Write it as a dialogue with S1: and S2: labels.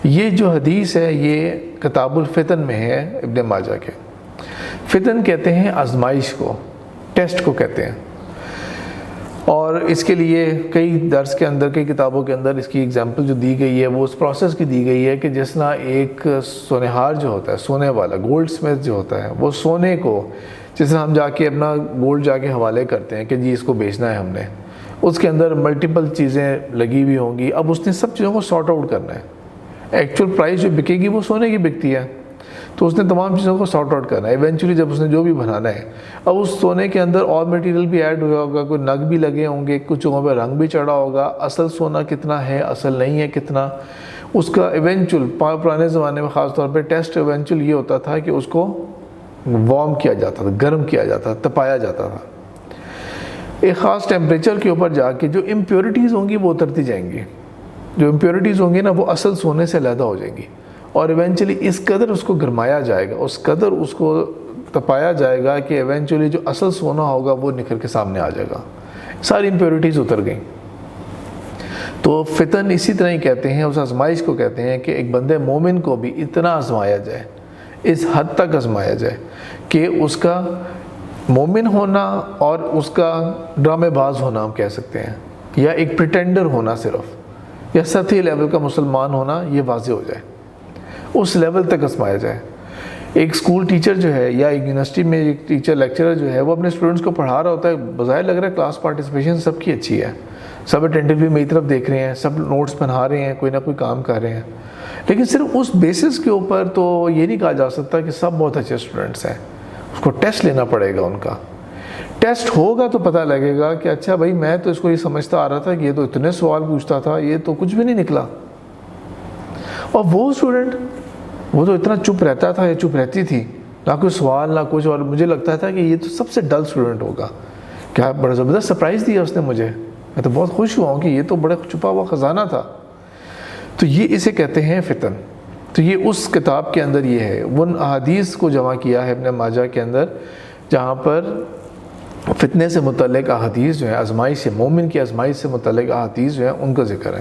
S1: یہ جو حدیث ہے یہ کتاب الفتن میں ہے ابن ماجہ کے. فتن کہتے ہیں آزمائش کو، ٹیسٹ کو کہتے ہیں. اور اس کے لیے کئی درس کے اندر، کئی کتابوں کے اندر اس کی اگزامپل جو دی گئی ہے وہ اس پروسیس کی دی گئی ہے کہ جس طرح ایک سونہار جو ہوتا ہے، سونے والا گولڈ سمتھ جو ہوتا ہے، وہ سونے کو جس طرح ہم جا کے اپنا گولڈ جا کے حوالے کرتے ہیں کہ جی اس کو بیچنا ہے ہم نے، اس کے اندر ملٹیپل چیزیں لگی ہوئی ہوں گی. اب اس نے سب چیزوں کو سارٹ آؤٹ کرنا ہے. ایکچوئل پرائس جو بکے گی وہ سونے کی بکتی ہے، تو اس نے تمام چیزوں کو سارٹ آؤٹ کرنا ہے. ایونچولی جب اس نے جو بھی بنانا ہے، اب اس سونے کے اندر اور میٹیریل بھی ایڈ ہوا ہوگا، کوئی نگ بھی لگے ہوں گے، کچھ جگہوں پہ رنگ بھی چڑھا ہوگا، اصل سونا کتنا ہے، اصل نہیں ہے کتنا، اس کا ایونچوئل پرانے زمانے میں خاص طور پہ ٹیسٹ ایونچوئل یہ ہوتا تھا کہ اس کو وارم کیا جاتا تھا، گرم کیا جاتا تھا، تپایا جاتا تھا. ایک خاص ٹیمپریچر کے اوپر جا کے جو امپیورٹیز ہوں گی وہ اترتی جائیں گی. جو امپیورٹیز ہوں گی نا وہ اصل سونے سے علیحدہ ہو جائیں گی، اور ایونچولی اس قدر اس کو گرمایا جائے گا، اس قدر اس کو تپایا جائے گا کہ ایونچولی جو اصل سونا ہوگا وہ نکل کے سامنے آ جائے گا. ساری امپیورٹیز اتر گئیں. تو فتن اسی طرح ہی کہتے ہیں، اس آزمائش کو کہتے ہیں کہ ایک بندے مومن کو بھی اتنا آزمایا جائے، اس حد تک آزمایا جائے کہ اس کا مومن ہونا اور اس کا ڈرامے باز ہونا ہم کہہ سکتے ہیں، یا ایک پریٹینڈر ہونا صرف، یا سطحی لیول کا مسلمان ہونا یہ واضح ہو جائے، اس لیول تک آزمایا جائے. ایک اسکول ٹیچر جو ہے یا ایک یونیورسٹی میں ایک ٹیچر لیکچرر جو ہے وہ اپنے اسٹوڈنٹس کو پڑھا رہا ہوتا ہے، بظاہر لگ رہا ہے کلاس پارٹیسپیشن سب کی اچھی ہے، سب اٹینٹیولی میری طرف دیکھ رہے ہیں، سب نوٹس بنا رہے ہیں، کوئی نہ کوئی کام کر رہے ہیں، لیکن صرف اس بیسس کے اوپر تو یہ نہیں کہا جا سکتا کہ سب بہت اچھے اسٹوڈنٹس ہیں. اس کو ٹیسٹ لینا پڑے گا. ان کا ٹیسٹ ہوگا تو پتہ لگے گا کہ اچھا بھائی میں تو اس کو یہ سمجھتا آ رہا تھا کہ یہ تو اتنے سوال پوچھتا تھا، یہ تو کچھ بھی نہیں نکلا. اور وہ اسٹوڈنٹ وہ تو اتنا چپ رہتا تھا یا چپ رہتی تھی، نہ کوئی سوال نہ کچھ، اور مجھے لگتا تھا کہ یہ تو سب سے ڈل اسٹوڈنٹ ہوگا. کیا بڑا زبردست سرپرائز دیا اس نے مجھے، میں تو بہت خوش ہوا ہوں کہ یہ تو بڑا چھپا ہوا خزانہ تھا. تو یہ اسے کہتے ہیں فتن. تو یہ اس کتاب کے اندر یہ ہے، ان احادیث کو جمع کیا ہے ابن ماجہ کے اندر جہاں پر فتنے سے متعلق احادیث جو ہیں، آزمائش سے، مومن کی آزمائش سے متعلق احادیث جو ہیں ان کا ذکر ہے.